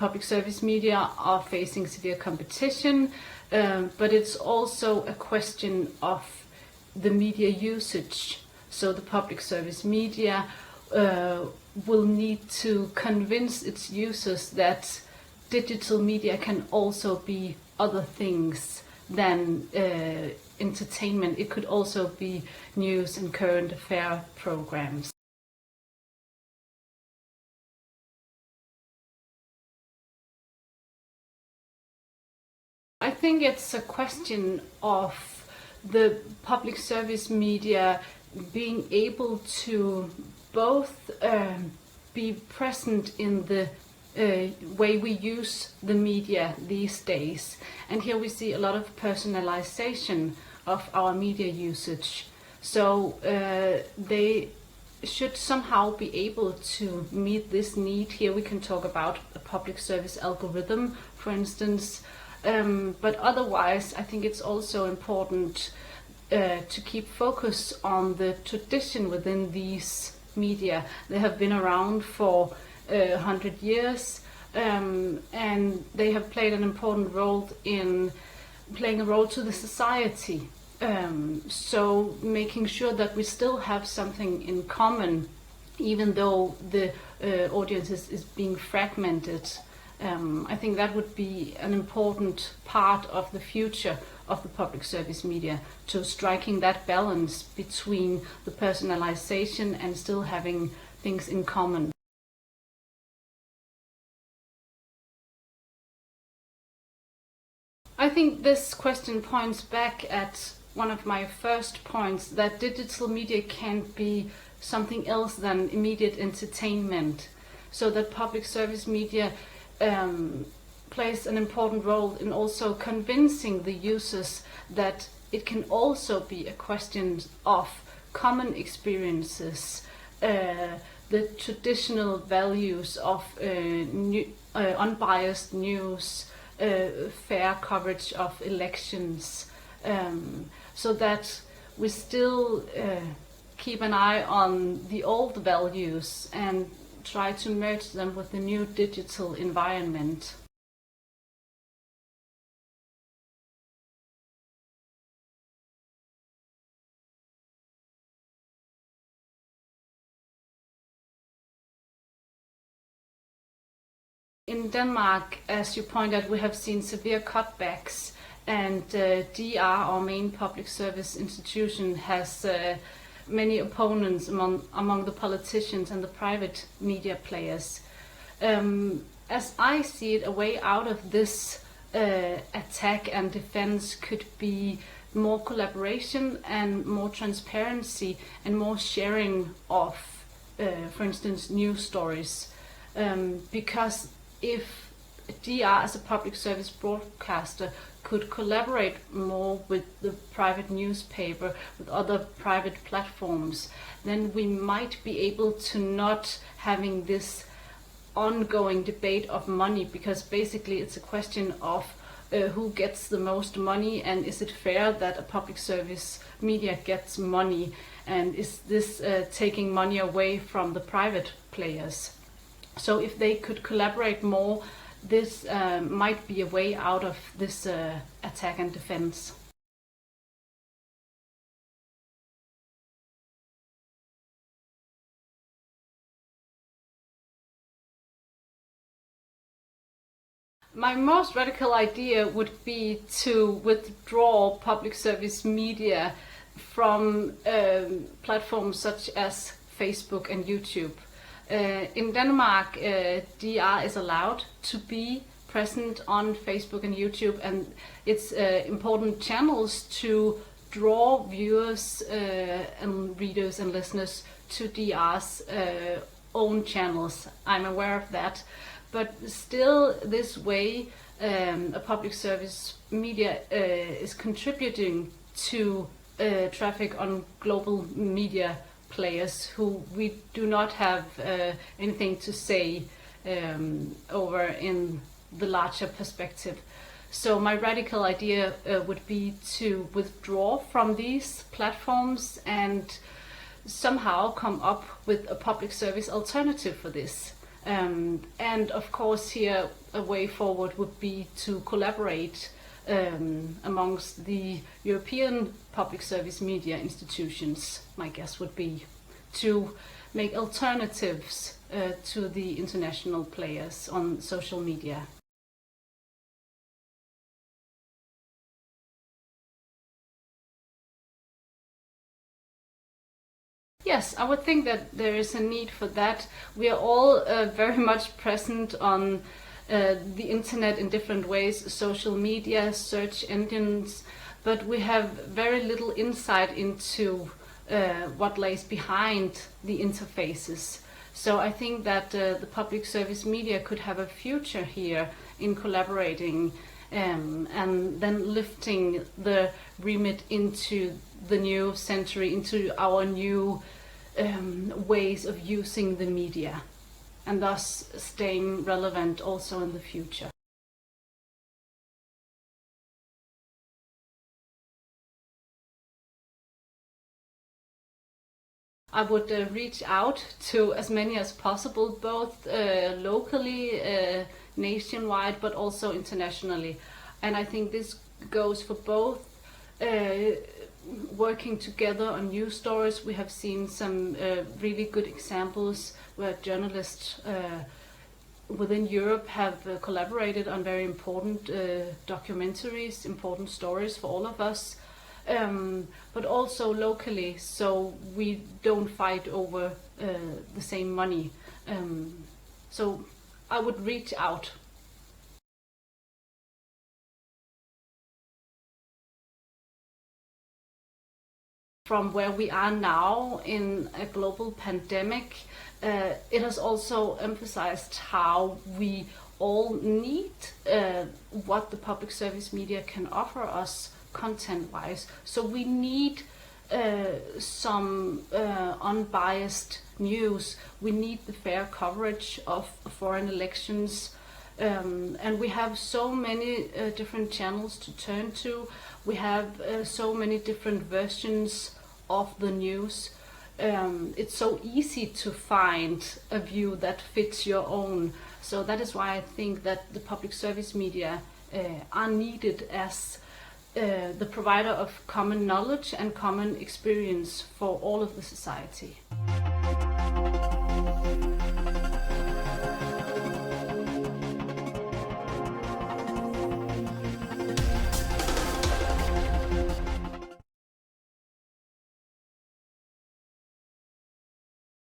public service media are facing severe competition, but it's also a question of the media usage. So the public service media will need to convince its users that digital media can also be other things than entertainment. It could also be news and current affair programs. I think it's a question of the public service media being able to both be present in the way we use the media these days. And here we see a lot of personalization of our media usage. So they should somehow be able to meet this need. Here we can talk about a public service algorithm, for instance. But otherwise, I think it's also important to keep focus on the tradition within these media. They have been around for 100 years, and they have played an important role in playing a role to the society. So making sure that we still have something in common, even though the audience is being fragmented. I think that would be an important part of the future of the public service media, to striking that balance between the personalization and still having things in common. I think this question points back at one of my first points, that digital media can be something else than immediate entertainment. So that public service media plays an important role in also convincing the users that it can also be a question of common experiences, the traditional values of unbiased news, fair coverage of elections, so that we still keep an eye on the old values and try to merge them with the new digital environment. In Denmark, as you pointed out, we have seen severe cutbacks, and DR, our main public service institution, has many opponents among the politicians and the private media players. As I see it, a way out of this attack and defense could be more collaboration and more transparency and more sharing of, for instance, news stories. Because if DR as a public service broadcaster could collaborate more with the private newspaper, with other private platforms, then we might be able to not having this ongoing debate of money, because basically it's a question of who gets the most money, and is it fair that a public service media gets money, and is this taking money away from the private players? So if they could collaborate more, this might be a way out of this attack and defense. My most radical idea would be to withdraw public service media from platforms such as Facebook and YouTube. In Denmark, DR is allowed to be present on Facebook and YouTube, and it's important channels to draw viewers and readers and listeners to DR's own channels. I'm aware of that. But still, this way, a public service media is contributing to traffic on global media players who we do not have anything to say over in the larger perspective. So my radical idea would be to withdraw from these platforms and somehow come up with a public service alternative for this. And of course here a way forward would be to collaborate amongst the European public service media institutions, my guess would be, to make alternatives to the international players on social media. Yes, I would think that there is a need for that. We are all very much present on the internet in different ways, social media, search engines, but we have very little insight into what lays behind the interfaces. So I think that the public service media could have a future here in collaborating and then lifting the remit into the new century, into our new ways of using the media, and thus staying relevant also in the future. I would reach out to as many as possible, both locally, nationwide, but also internationally. And I think this goes for both working together on news stories. We have seen some really good examples where journalists within Europe have collaborated on very important documentaries, important stories for all of us, but also locally, so we don't fight over the same money. So I would reach out. From where we are now in a global pandemic, it has also emphasized how we all need what the public service media can offer us content-wise. So we need some unbiased news. We need the fair coverage of foreign elections. And we have so many different channels to turn to. We have so many different versions of the news. It's so easy to find a view that fits your own. So that is why I think that the public service media are needed as the provider of common knowledge and common experience for all of the society.